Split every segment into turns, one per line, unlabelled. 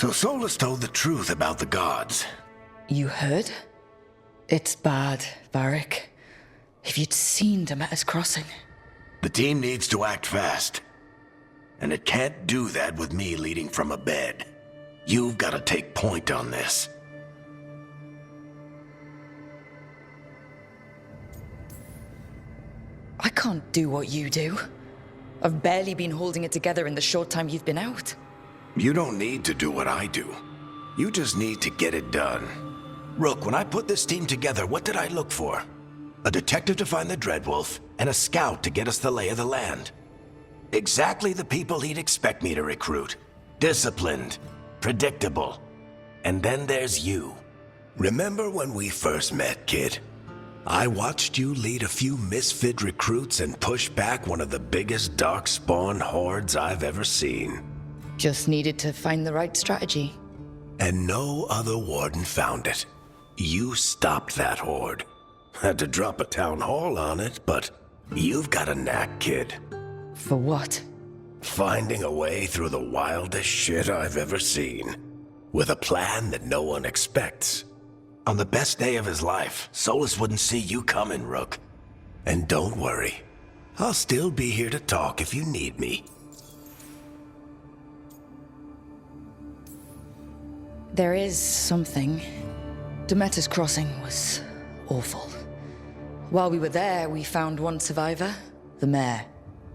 So Solus told the truth about the gods.
You heard? It's bad, Varric. If you'd seen Demeter's crossing.
The team needs to act fast. And it can't do that with me leading from a bed. You've got to take point on this.
I can't do what you do. I've barely been holding it together in the short time you've been out.
You don't need to do what I do. You just need to get it done. Rook, when I put this team together, what did I look for? A detective to find the Dreadwolf, and a scout to get us the lay of the land. Exactly the people he'd expect me to recruit. Disciplined, predictable. And then there's you. Remember when we first met, kid? I watched you lead a few misfit recruits and push back one of the biggest darkspawn hordes I've ever seen.
Just needed to find the right strategy.
And no other warden found it. You stopped that horde. Had to drop a town hall on it, but you've got a knack, kid.
For what?
Finding a way through the wildest shit I've ever seen. With a plan that no one expects. On the best day of his life, Solus wouldn't see you coming, Rook. And don't worry. I'll still be here to talk if you need me.
There is something. Demeter's crossing was awful. While we were there, we found one survivor, the mayor.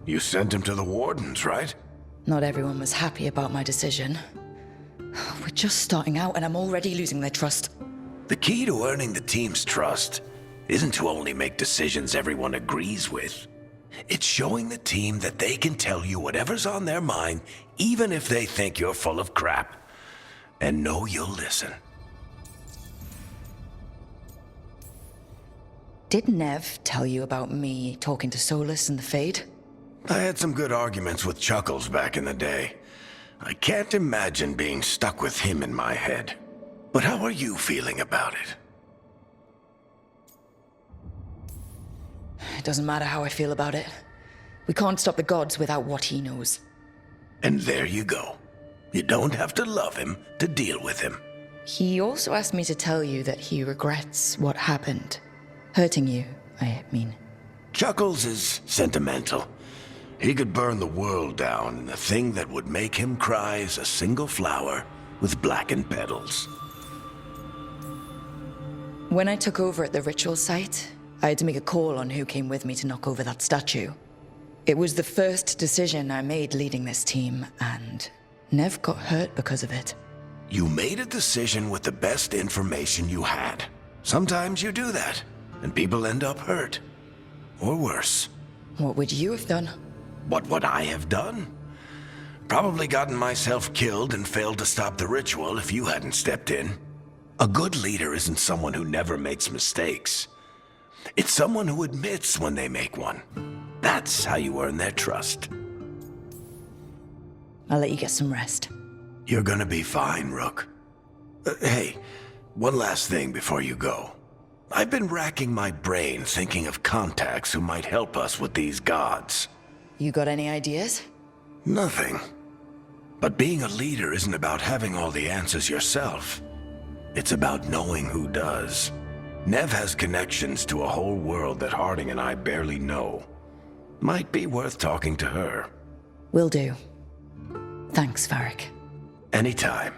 You sent him to the wardens, right?
Not everyone was happy about my decision. We're just starting out and I'm already losing their trust.
The key to earning the team's trust isn't to only make decisions everyone agrees with. It's showing the team that they can tell you whatever's on their mind, even if they think you're full of crap. And know you'll listen.
Did Nev tell you about me talking to Solus and the Fade?
I had some good arguments with Chuckles back in the day. I can't imagine being stuck with him in my head. But how are you feeling about it?
It doesn't matter how I feel about it. We can't stop the gods without what he knows.
And there you go. You don't have to love him to deal with him.
He also asked me to tell you that he regrets what happened. Hurting you, I mean.
Chuckles is sentimental. He could burn the world down, and the thing that would make him cry is a single flower with blackened petals.
When I took over at the ritual site, I had to make a call on who came with me to knock over that statue. It was the first decision I made leading this team, and Nev got hurt because of it.
You made a decision with the best information you had. Sometimes you do that, and people end up hurt. Or worse.
What would you have done?
What would I have done? Probably gotten myself killed and failed to stop the ritual if you hadn't stepped in. A good leader isn't someone who never makes mistakes. It's someone who admits when they make one. That's how you earn their trust.
I'll let you get some rest.
You're gonna be fine, Rook. Hey, one last thing before you go. I've been racking my brain thinking of contacts who might help us with these gods.
You got any ideas?
Nothing. But being a leader isn't about having all the answers yourself. It's about knowing who does. Nev has connections to a whole world that Harding and I barely know. Might be worth talking to her.
Will do. Thanks, Varric.
Anytime.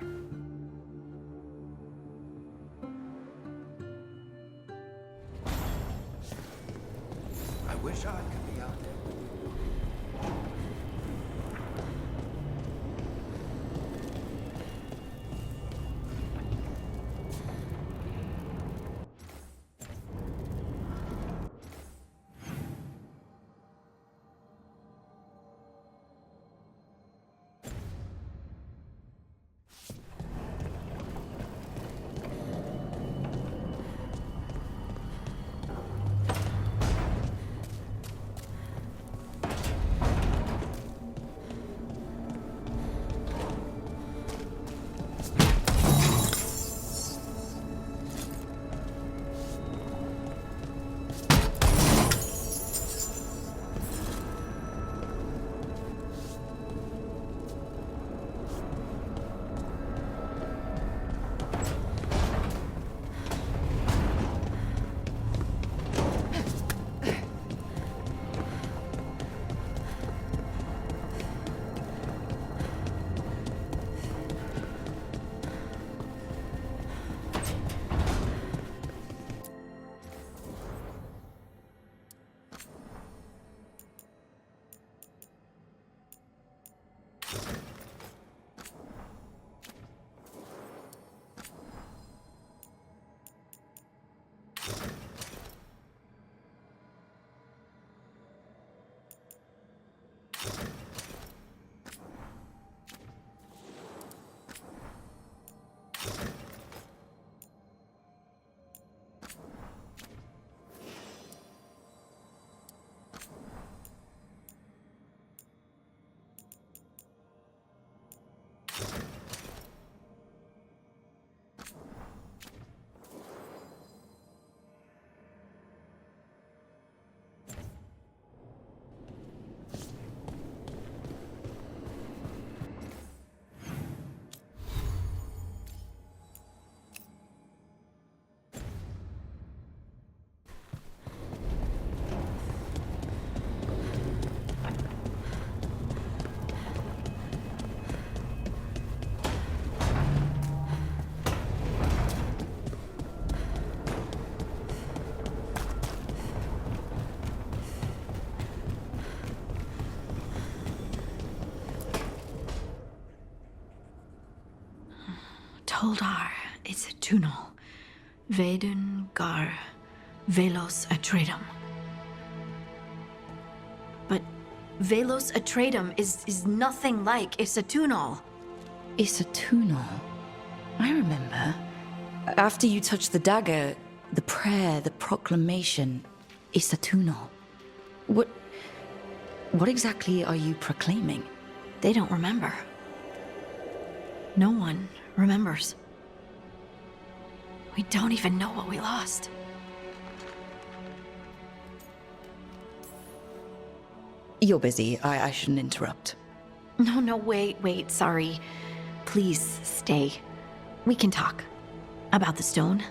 I wish I could be out there.
Toldar, it's a tunel. Veilguard, Velos Atreidim. But Velos Atreidim is nothing like Isatunal.
Isatunal. I remember. After you touched the dagger, the prayer, the proclamation, Isatunal. What exactly are you proclaiming?
They don't remember. No one remembers. We don't even know what we lost.
You're busy. I shouldn't interrupt.
No, wait, sorry. Please stay. We can talk. About the stone.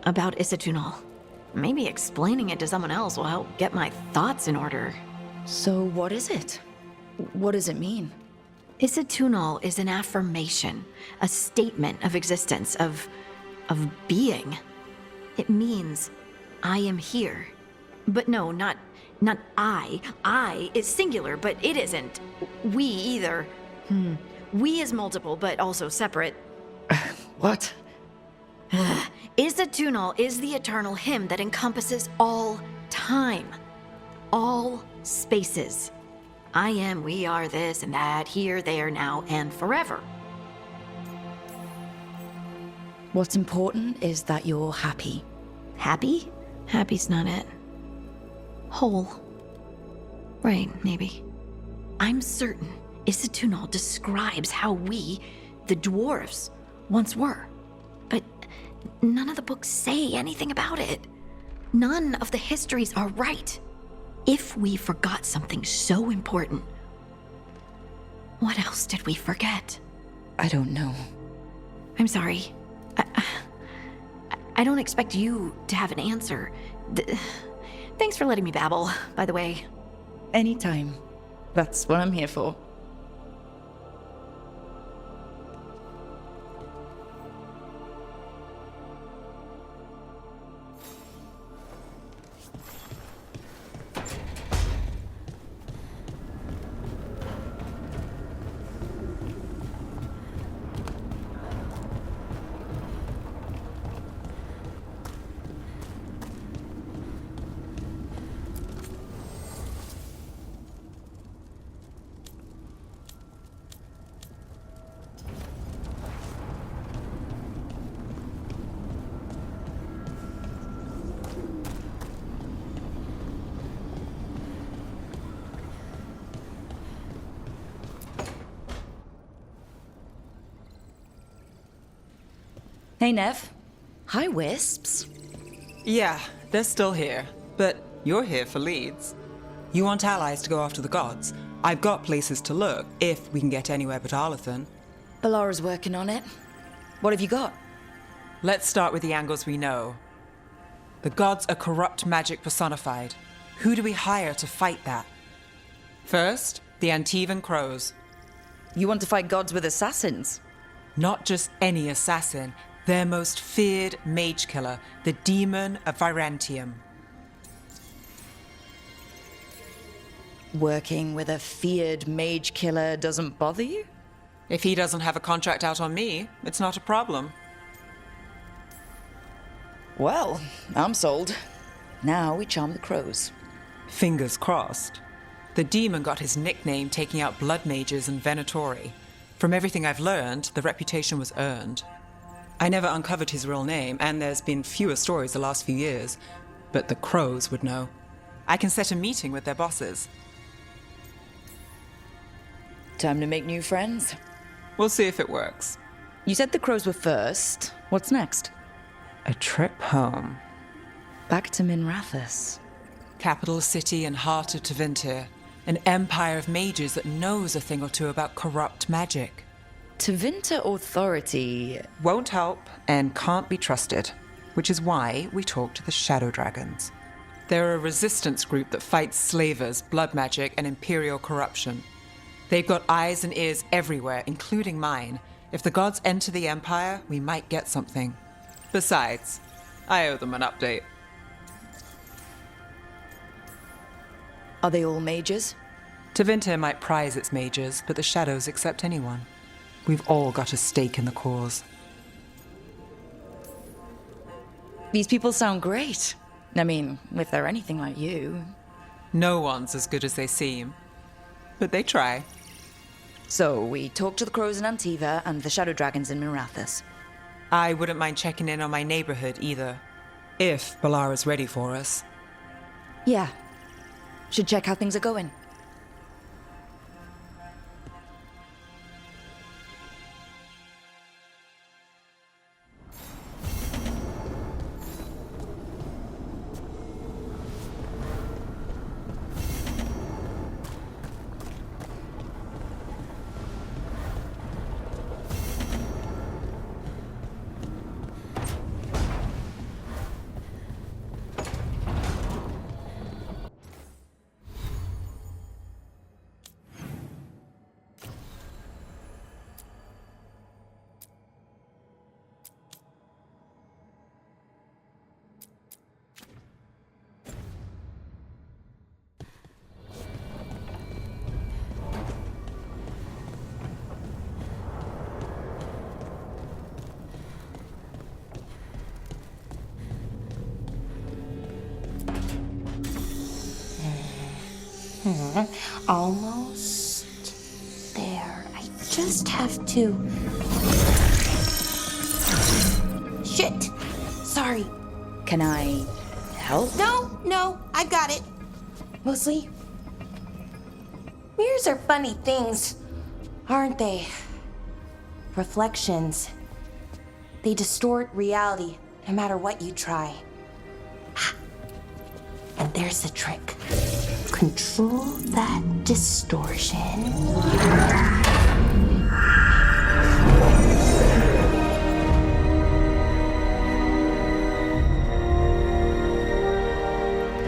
About Isatunal. Maybe explaining it to someone else will help get my thoughts in order.
So what is it? What does it mean?
Isatunal is an affirmation, a statement of existence, of being. It means, I am here. But no, not I. I is singular, but it isn't. We either. We is multiple, but also separate.
What?
Isatunal is the eternal hymn that encompasses all time. All spaces. I am, we are, this and that, here, there, now, and forever.
What's important is that you're happy.
Happy? Happy's not it. Whole. Right, maybe. I'm certain Isatunal describes how we, the dwarves, once were. But none of the books say anything about it. None of the histories are right. If we forgot something so important, what else did we forget?
I don't know.
I'm sorry. I don't expect you to have an answer. Thanks for letting me babble, by the way.
Anytime. That's what I'm here for. Hey, Nev. Hi, Wisps.
Yeah, they're still here. But you're here for leads. You want allies to go after the gods. I've got places to look, if we can get anywhere but Arlathan.
Balara's working on it. What have you got?
Let's start with the angles we know. The gods are corrupt magic personified. Who do we hire to fight that? First, the Antivan Crows.
You want to fight gods with assassins?
Not just any assassin, their most feared mage killer, the Demon of Virantium.
Working with a feared mage killer doesn't bother you?
If he doesn't have a contract out on me, it's not a problem.
Well, I'm sold. Now we charm the crows.
Fingers crossed. The demon got his nickname taking out blood mages and Venatori. From everything I've learned, the reputation was earned. I never uncovered his real name, and there's been fewer stories the last few years, but the crows would know. I can set a meeting with their bosses.
Time to make new friends.
We'll see if it works.
You said the crows were first. What's next?
A trip home.
Back to Minrathous.
Capital city and heart of Tevinter. An empire of mages that knows a thing or two about corrupt magic.
Tevinter authority...
Won't help and can't be trusted, which is why we talk to the Shadow Dragons. They're a resistance group that fights slavers, blood magic, and imperial corruption. They've got eyes and ears everywhere, including mine. If the gods enter the Empire, we might get something. Besides, I owe them an update.
Are they all mages?
Tevinter might prize its mages, but the Shadows accept anyone. We've all got a stake in the cause.
These people sound great. I mean, if they're anything like you.
No one's as good as they seem. But they try.
So, we talked to the crows in Antiva and the shadow dragons in Mirathas.
I wouldn't mind checking in on my neighborhood either. If Balara's ready for us.
Yeah. Should check how things are going.
Almost there. I just have to... Shit! Sorry.
Can I help?
No, I got it. Mostly, mirrors are funny things, aren't they? Reflections. They distort reality, no matter what you try. And there's the trick. Control that distortion.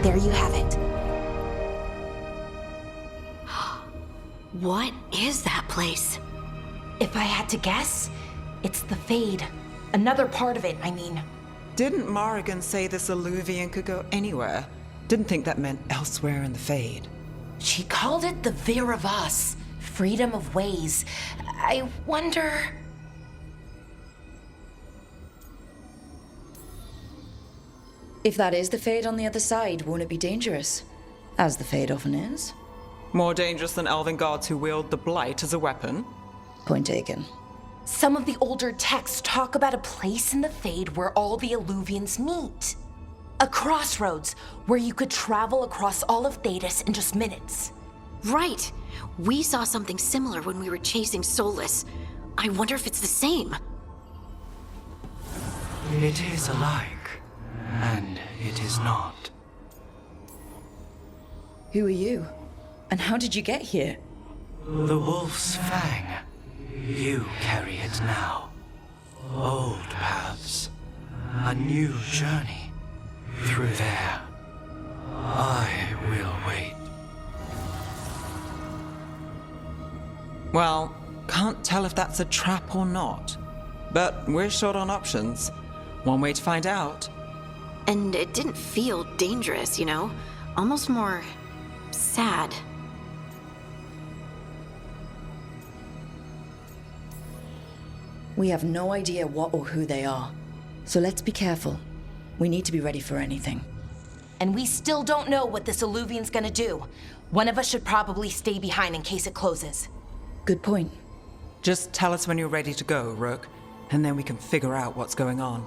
There you have it.
What is that place?
If I had to guess, it's the Fade. Another part of it, I mean.
Didn't Morrigan say this Illuvian could go anywhere? Didn't think that meant elsewhere in the Fade.
She called it the Vir of Us, freedom of ways. I wonder...
If that is the Fade on the other side, won't it be dangerous? As the Fade often is.
More dangerous than elven gods who wield the Blight as a weapon?
Point taken.
Some of the older texts talk about a place in the Fade where all the Illuvians meet. A crossroads where you could travel across all of Thedas in just minutes.
Right. We saw something similar when we were chasing Solus. I wonder if it's the same.
It is alike, and it is not.
Who are you? And how did you get here?
The Wolf's Fang. You carry it now. Old paths. A new journey. Through there. I will wait.
Well, can't tell if that's a trap or not. But we're short on options. One way to find out.
And it didn't feel dangerous, you know? Almost more sad.
We have no idea what or who they are. So let's be careful. We need to be ready for anything.
And we still don't know what this Illuvian's gonna do. One of us should probably stay behind in case it closes.
Good point.
Just tell us when you're ready to go, Rook, and then we can figure out what's going on.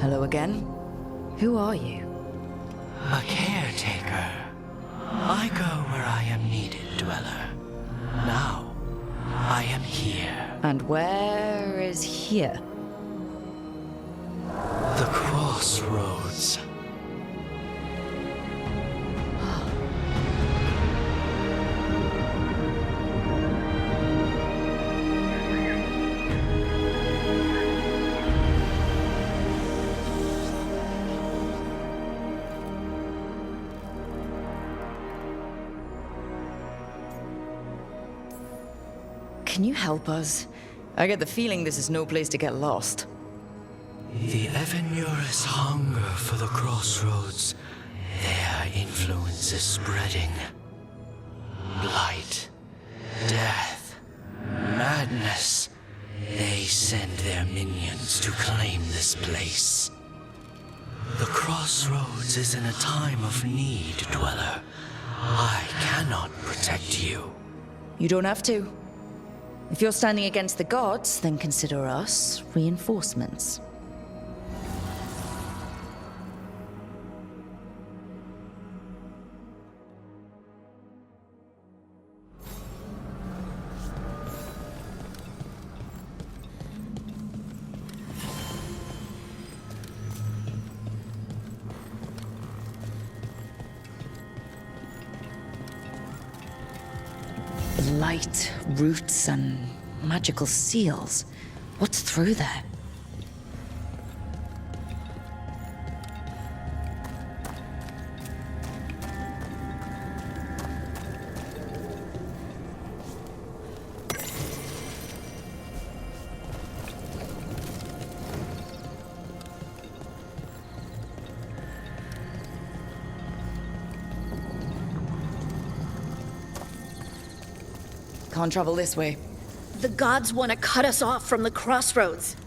Hello again. Who are you?
A caretaker. I go where I am needed, Dweller. Now, I am here.
And where is here?
The crossroads.
can you help us? I get the feeling this is no place to get lost.
The Evanurus hunger for the crossroads. Their influence is spreading. Blight, death, madness. They send their minions to claim this place. The crossroads is in a time of need, Dweller. I cannot protect you.
You don't have to. If you're standing against the gods, then consider us reinforcements. Light, roots, and magical seals. What's through there? Can't travel this way.
The gods want to cut us off from the crossroads.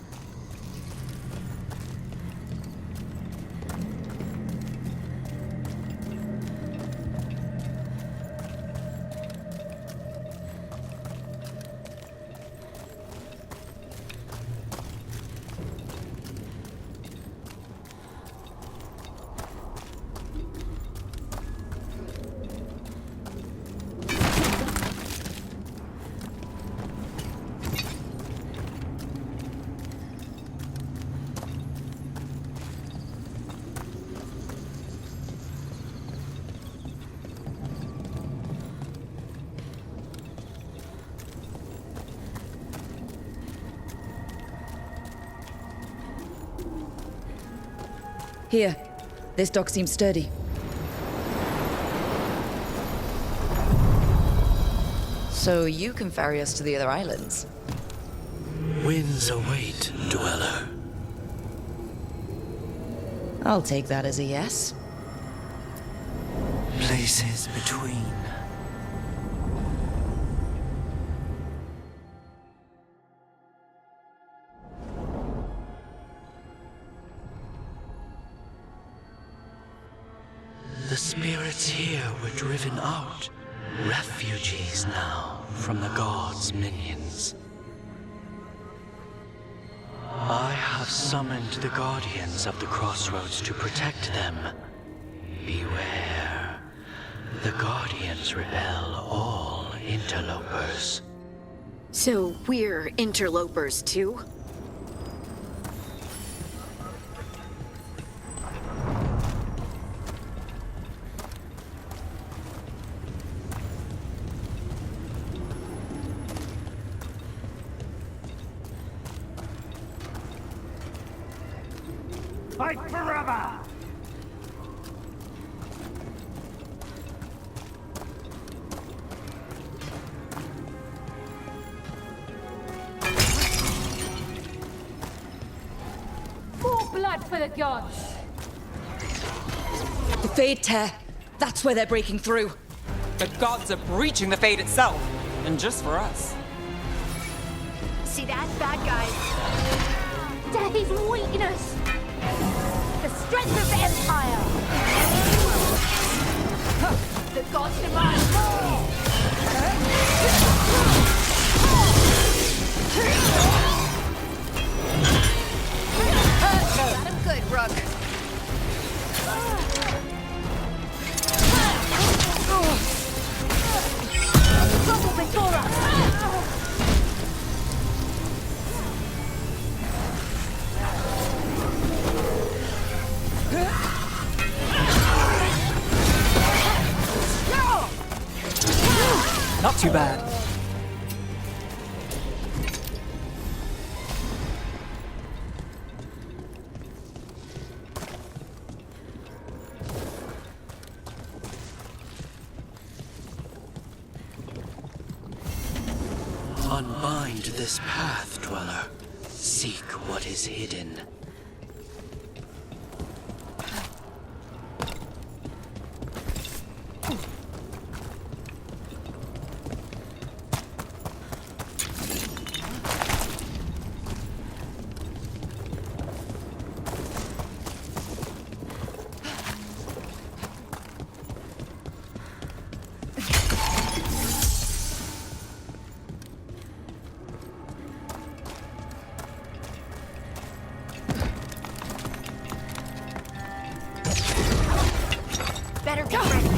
Here. This dock seems sturdy. So you can ferry us to the other islands?
Winds await, Dweller.
I'll take that as a yes.
Places between. The spirits here were driven out. Refugees now from the gods' minions. I have summoned the guardians of the crossroads to protect them. Beware. The guardians repel all interlopers.
So we're interlopers too?
Fight forever!
More blood for the gods!
The Fade Tear. That's where they're breaking through.
The gods are breaching the Fade itself, and just for us.
See that, bad guys?
Death is weakness! The strength of the Empire! The gods demand more!
Got him good, Rook.
Trouble before us!
Not too bad.
Unbind this path, Dweller. Seek what is hidden.
Better get ready.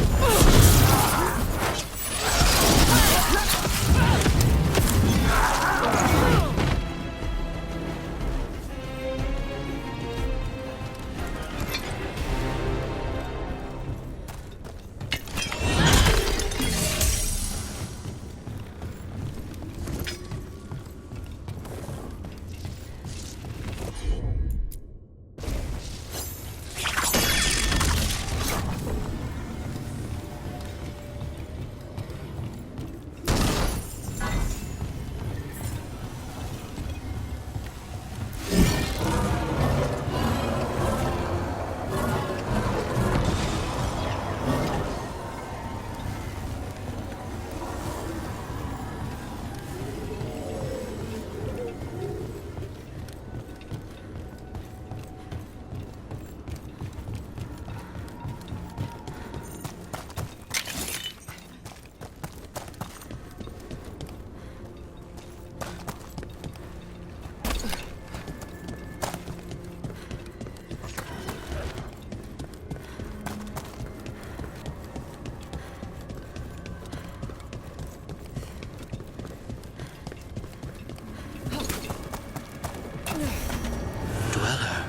Dweller,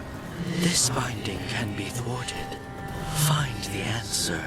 this binding can be thwarted. Find the answer.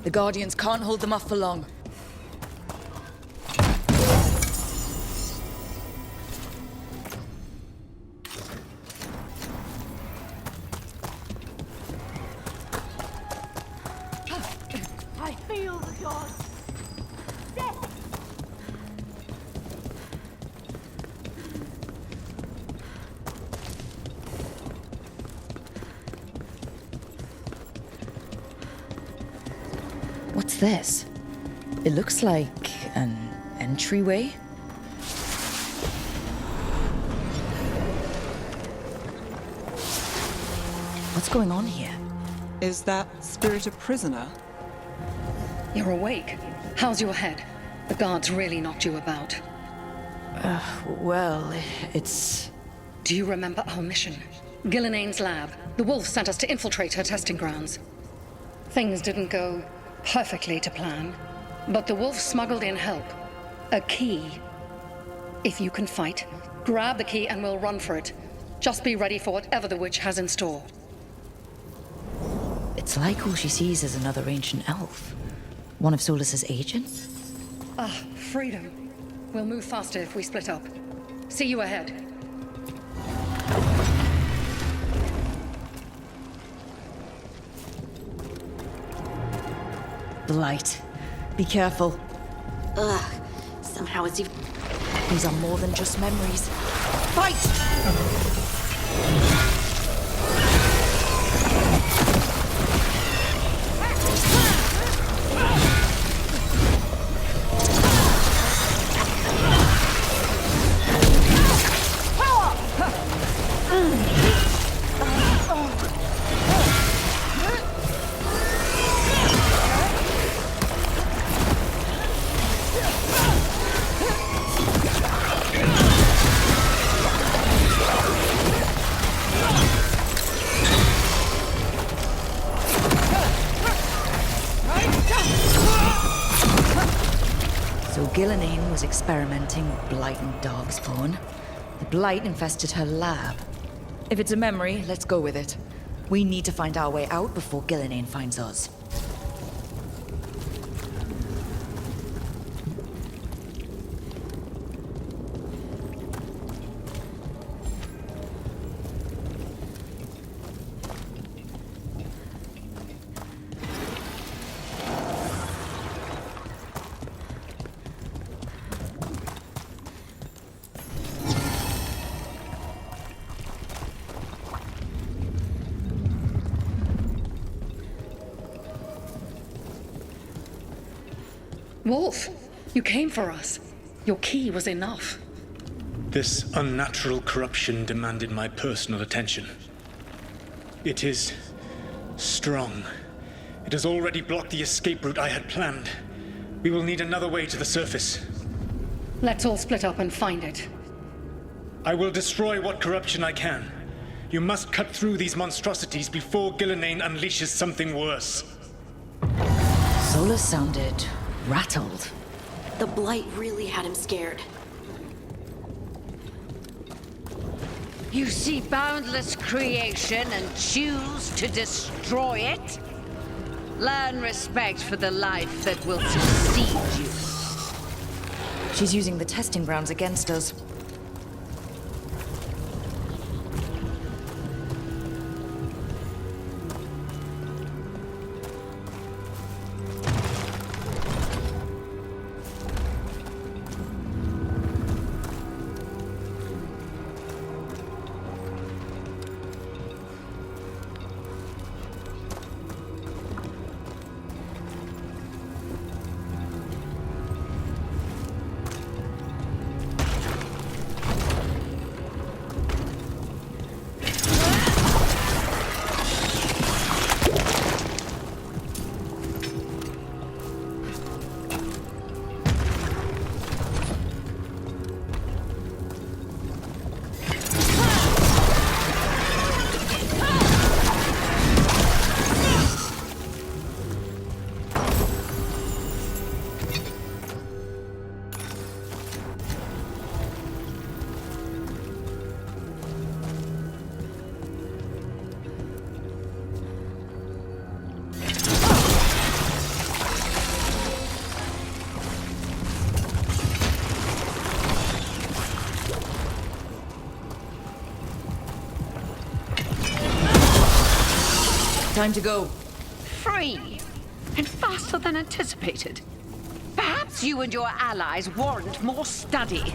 The Guardians can't hold them off for long.
I feel the gods. Death!
What's this? It looks like an entryway. What's going on here?
Is that spirit a prisoner?
You're awake. How's your head? The guards really knocked you about.
Well, it's...
Do you remember our mission? Gillinane's lab. The wolf sent us to infiltrate her testing grounds. Things didn't go perfectly to plan, but the wolf smuggled in help. A key. If you can fight, grab the key and we'll run for it. Just be ready for whatever the witch has in store.
It's like all she sees is another ancient elf. One of Solus's agents?
Ah, freedom. We'll move faster if we split up. See you ahead.
The light. Be careful.
Ugh. Somehow it's even.
These are more than just memories. Fight! Gillenane was experimenting with Blight and Darkspawn, the Blight infested her lab. If it's a memory, let's go with it. We need to find our way out before Gillenane finds us.
Wolf, you came for us. Your key was enough.
This unnatural corruption demanded my personal attention. It is strong. It has already blocked the escape route I had planned. We will need another way to the surface.
Let's all split up and find it.
I will destroy what corruption I can. You must cut through these monstrosities before Gillenane unleashes something worse.
Sola sounded rattled.
The Blight really had him scared.
You see boundless creation and choose to destroy it? Learn respect for the life that will succeed you.
She's using the testing grounds against us. Time to go.
Free! And faster than anticipated. Perhaps you and your allies warrant more study.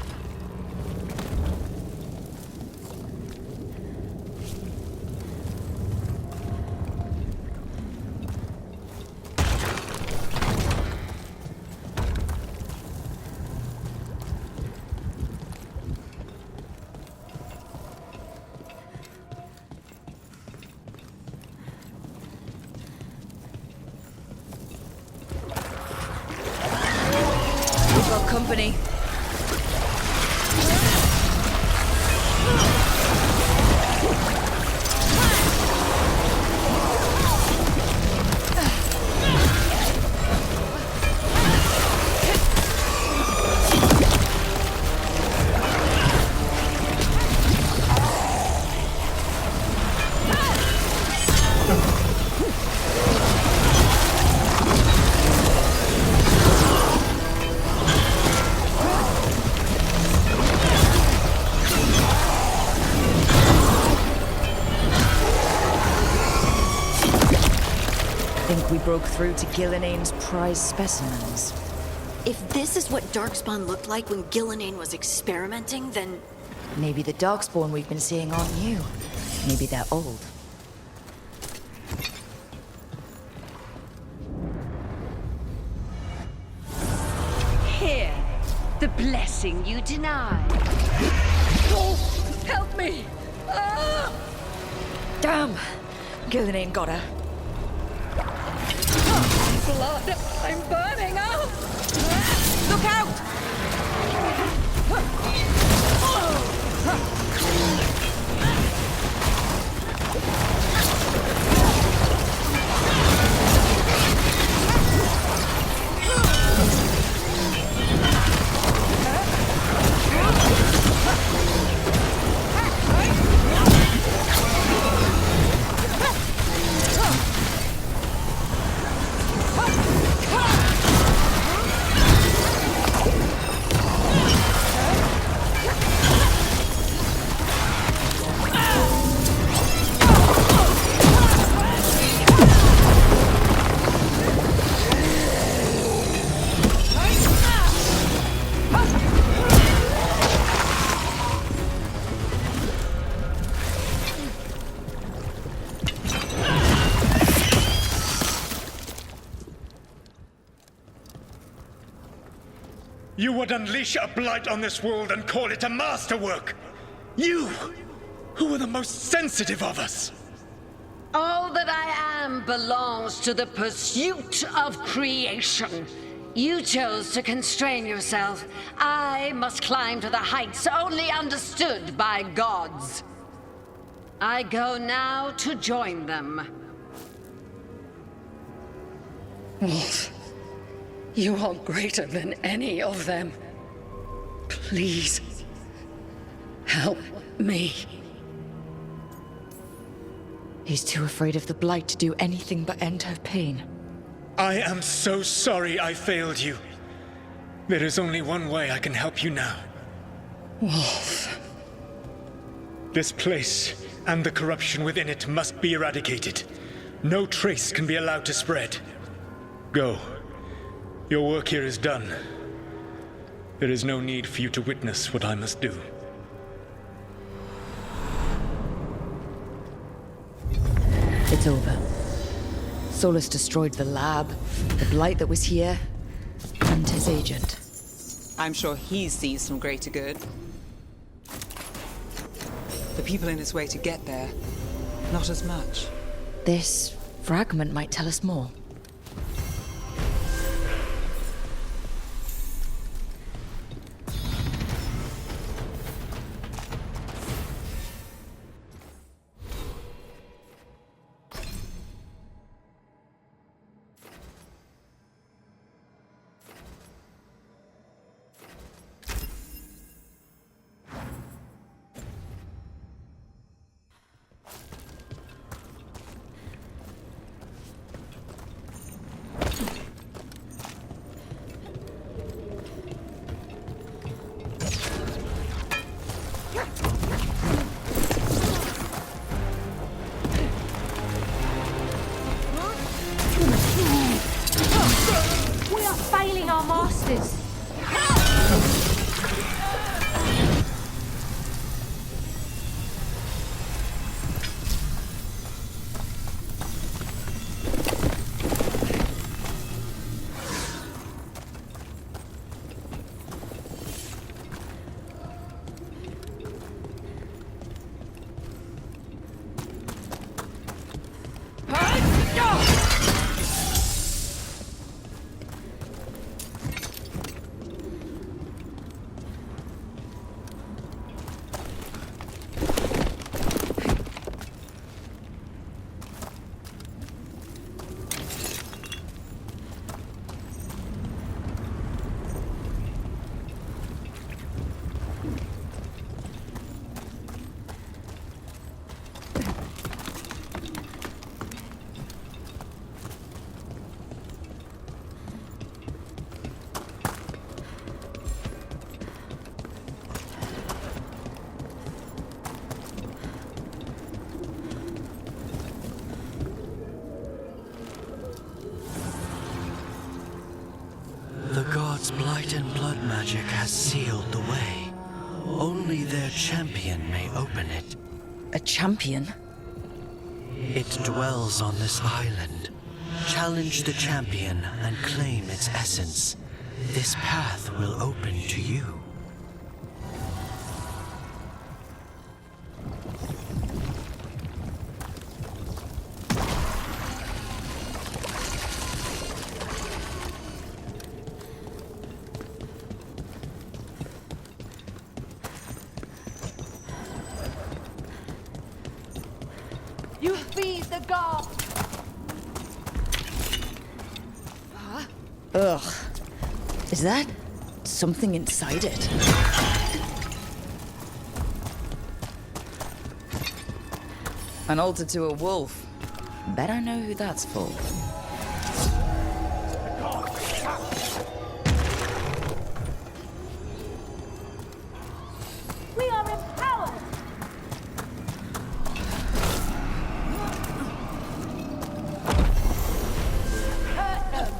We've got company. We broke through to Gillenane's prize specimens.
If this is what Darkspawn looked like when Gillenane was experimenting, then...
Maybe the Darkspawn we've been seeing aren't new. Maybe they're old.
Here, the blessing you denied.
Oh, help me! Ah!
Damn! Gillenane got her.
Blood! I'm burning up!
Look out!
You would unleash a blight on this world and call it a masterwork! You, who are the most sensitive of us!
All that I am belongs to the pursuit of creation. You chose to constrain yourself. I must climb to the heights only understood by gods. I go now to join them.
Wolf, you are greater than any of them. Please, help me.
He's too afraid of the Blight to do anything but end her pain.
I am so sorry I failed you. There is only one way I can help you now.
Wolf.
This place and the corruption within it must be eradicated. No trace can be allowed to spread. Go. Your work here is done. There is no need for you to witness what I must do.
It's over. Solus destroyed the lab, the Blight that was here, and his agent.
I'm sure he sees some greater good. The people in his way to get there, not as much.
This fragment might tell us more.
We are failing our masters.
The gods' blight and blood magic has sealed the way. Only their champion may open it.
A champion?
It dwells on this island. Challenge the champion and claim its essence. This path will open to you.
You feed the gods.
Ugh. Is that something inside it? An altar to a wolf. Bet I know who that's for.
We are empowered. Hurt them.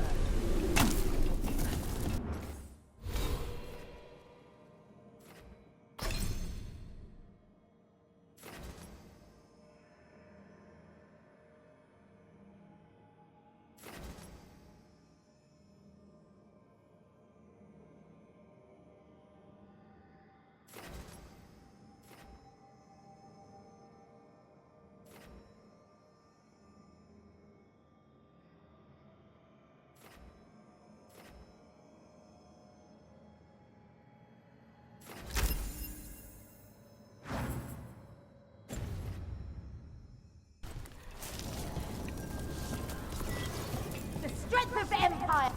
Empire!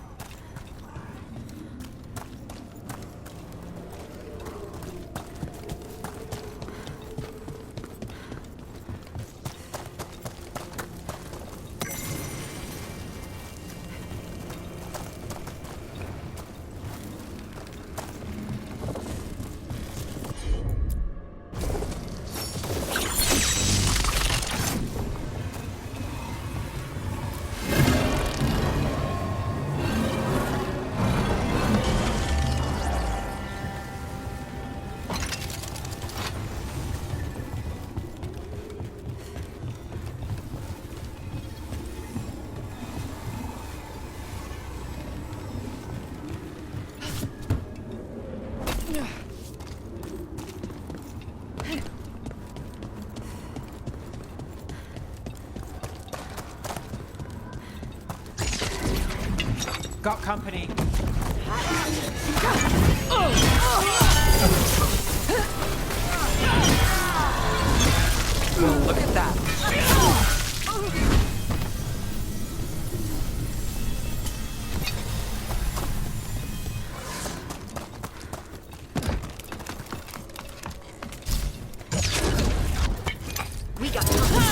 Got company. Look at that.
We got company.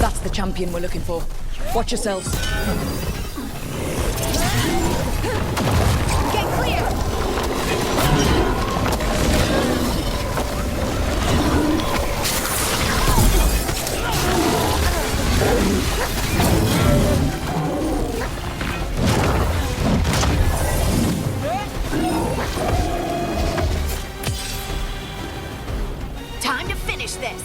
That's the champion we're looking for. Watch yourselves.
Get clear!
Time to finish this.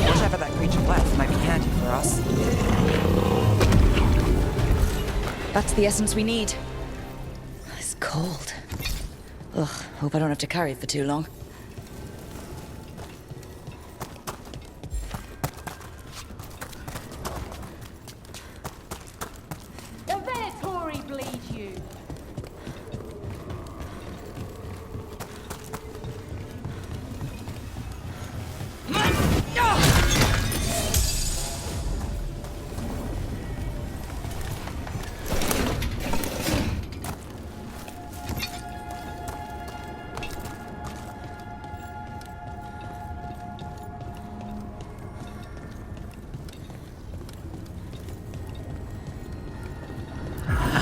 Whatever that creature left might be handy for us.
That's the essence we need. It's cold. Ugh, hope I don't have to carry it for too long.
The Venatori bleed you!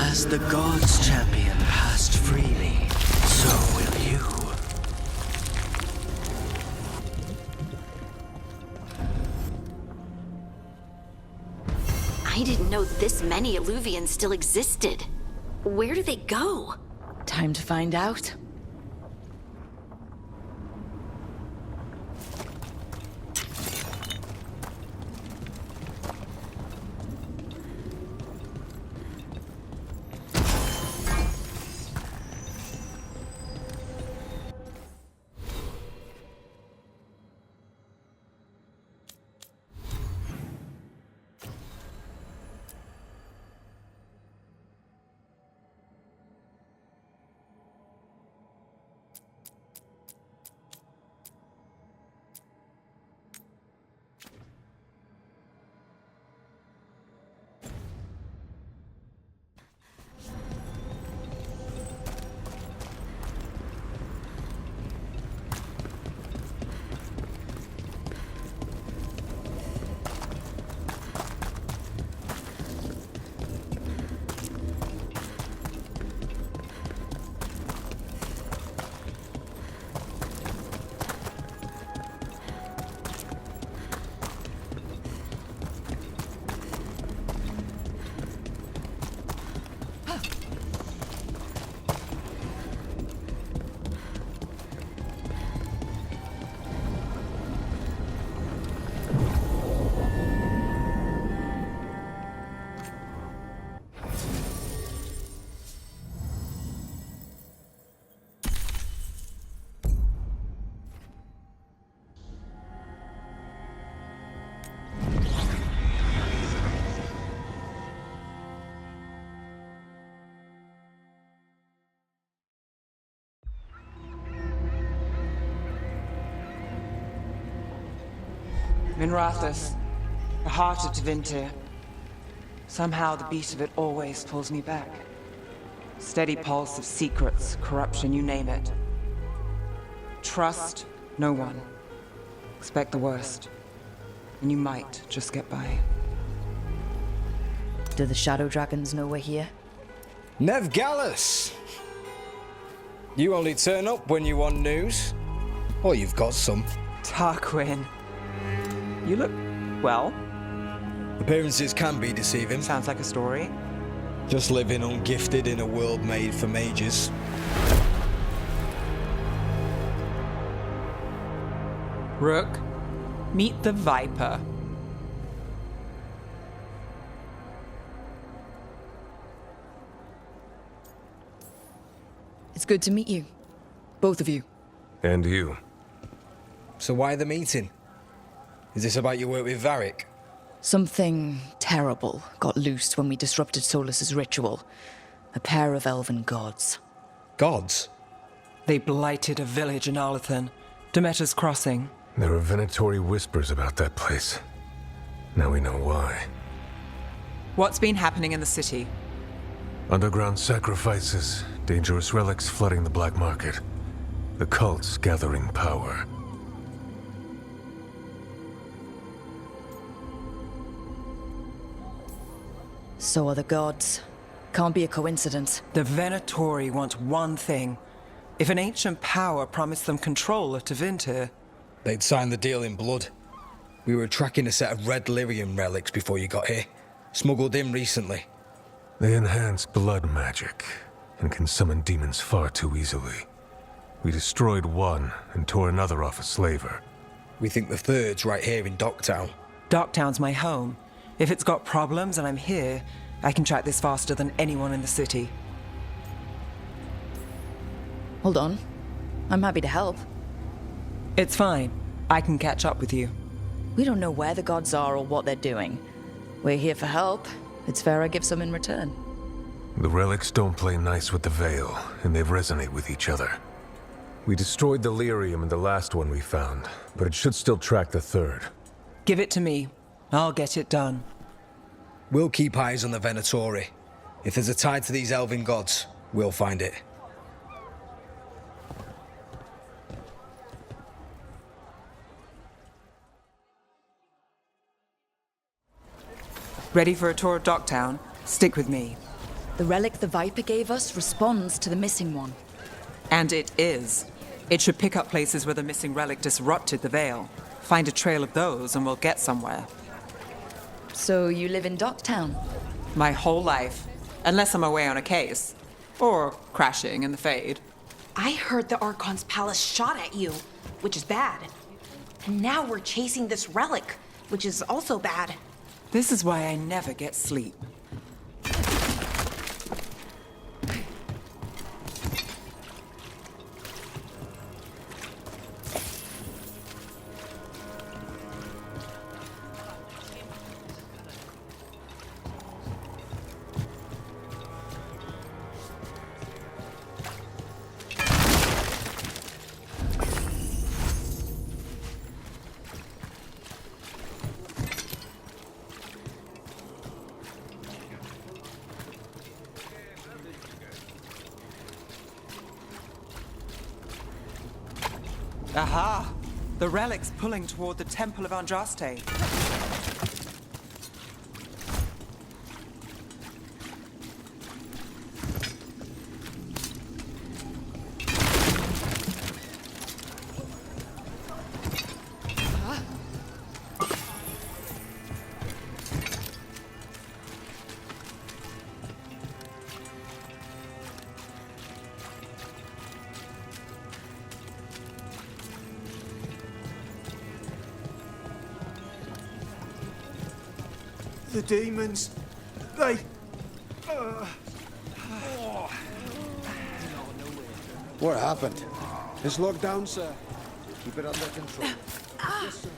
As the gods' champion passed freely, so will you.
I didn't know this many Illuvians still existed. Where do they go?
Time to find out.
Minrathous, the heart of Tevinter. Somehow the beat of it always pulls me back. Steady pulse of secrets, corruption, you name it. Trust no one. Expect the worst. And you might just get by.
Do the Shadow Dragons know we're here?
Nev Gallus! You only turn up when you want news. Or you've got some.
Tarquin. You look well.
Appearances can be deceiving.
Sounds like a story.
Just living ungifted in a world made for mages.
Rook, meet the Viper.
It's good to meet you. Both of you.
And you.
So why the meeting? Is this about your work with Varric?
Something terrible got loose when we disrupted Solus's ritual. A pair of elven gods.
Gods?
They blighted a village in Arlathan, Demeter's Crossing.
There are Venatori whispers about that place. Now we know why.
What's been happening in the city?
Underground sacrifices, dangerous relics flooding the black market. The cults gathering power.
So are the gods. Can't be a coincidence.
The Venatori want one thing. If an ancient power promised them control of Tevinter,
They'd signed the deal in blood. We were tracking a set of red lyrium relics before you got here. Smuggled in recently.
They enhance blood magic and can summon demons far too easily. We destroyed one and tore another off a slaver.
We think the third's right here in Docktown.
Docktown's my home. If it's got problems and I'm here, I can track this faster than anyone in the city.
Hold on. I'm happy to help.
It's fine. I can catch up with you.
We don't know where the gods are or what they're doing. We're here for help. It's fair I give some in return.
The relics don't play nice with the Veil, and they resonate with each other. We destroyed the lyrium in the last one we found, but it should still track the third.
Give it to me. I'll get it done.
We'll keep eyes on the Venatori. If there's a tie to these elven gods, we'll find it.
Ready for a tour of Docktown? Stick with me.
The relic the Viper gave us responds to the missing one.
And it is. It should pick up places where the missing relic disrupted the Veil. Find a trail of those and we'll get somewhere.
So you live in Docktown?
My whole life. Unless I'm away on a case. Or crashing in the Fade.
I heard the Archon's palace shot at you, which is bad. And now we're chasing this relic, which is also bad.
This is why I never get sleep. Aha! The relic's pulling toward the Temple of Andraste.
The demons, they...
What happened? It's locked down, sir. Keep it under control. Yes, sir.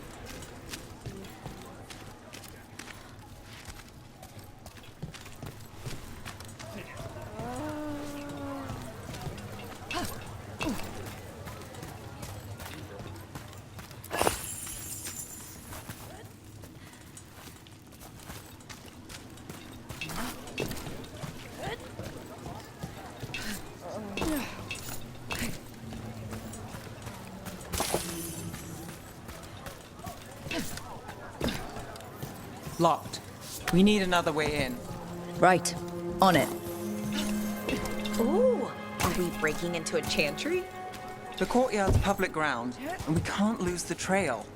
Locked. We need another way in.
Right. On it.
Ooh, are we breaking into a chantry?
The courtyard's public ground, and we can't lose the trail.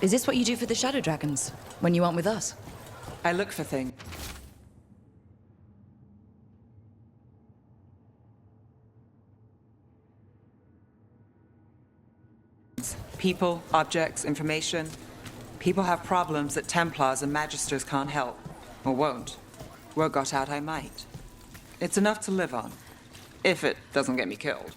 Is this what you do for the Shadow Dragons, when you aren't with us?
I look for things. People, objects, information. People have problems that Templars and Magisters can't help. Or won't. Word got out I might. It's enough to live on. If it doesn't get me killed.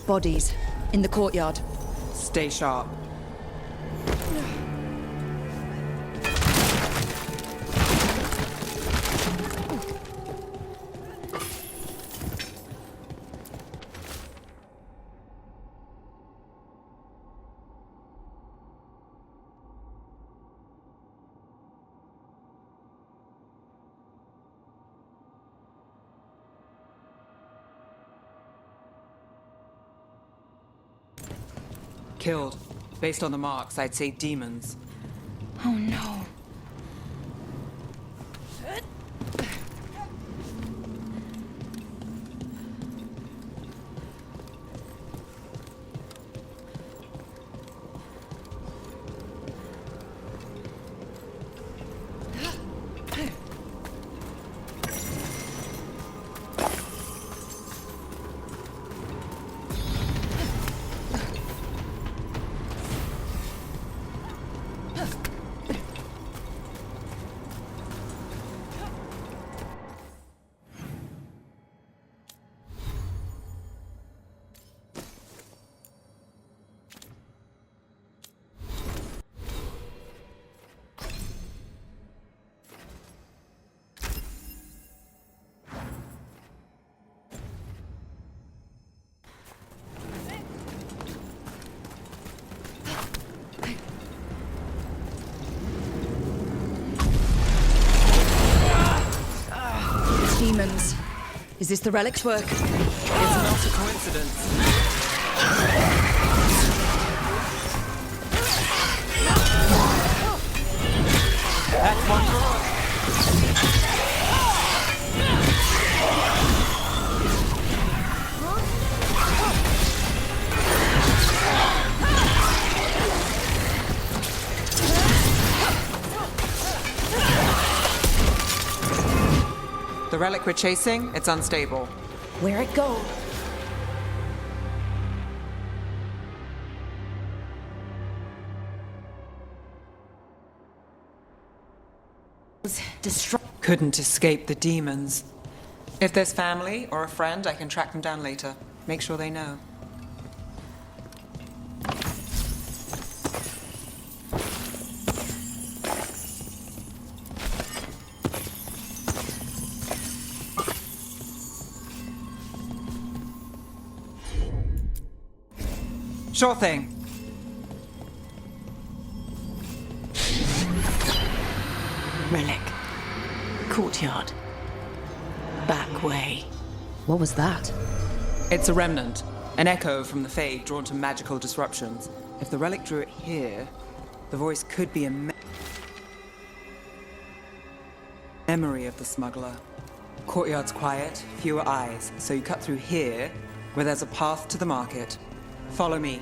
Bodies. In the courtyard.
Stay sharp. Killed. Based on the marks, I'd say demons.
Oh no. Demons. Is this the relic's work?
It's not a coincidence. That's one for us. The relic we're chasing, it's unstable.
Where it go?
Couldn't escape the demons. If there's family or a friend, I can track them down later. Make sure they know. Sure thing.
Relic. Courtyard. Back way. What was that?
It's a remnant. An echo from the Fade drawn to magical disruptions. If the relic drew it here, the voice could be a memory of the smuggler. Courtyard's quiet, fewer eyes, so you cut through here, where there's a path to the market. Follow me.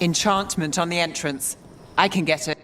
Enchantment on the entrance. I can get it.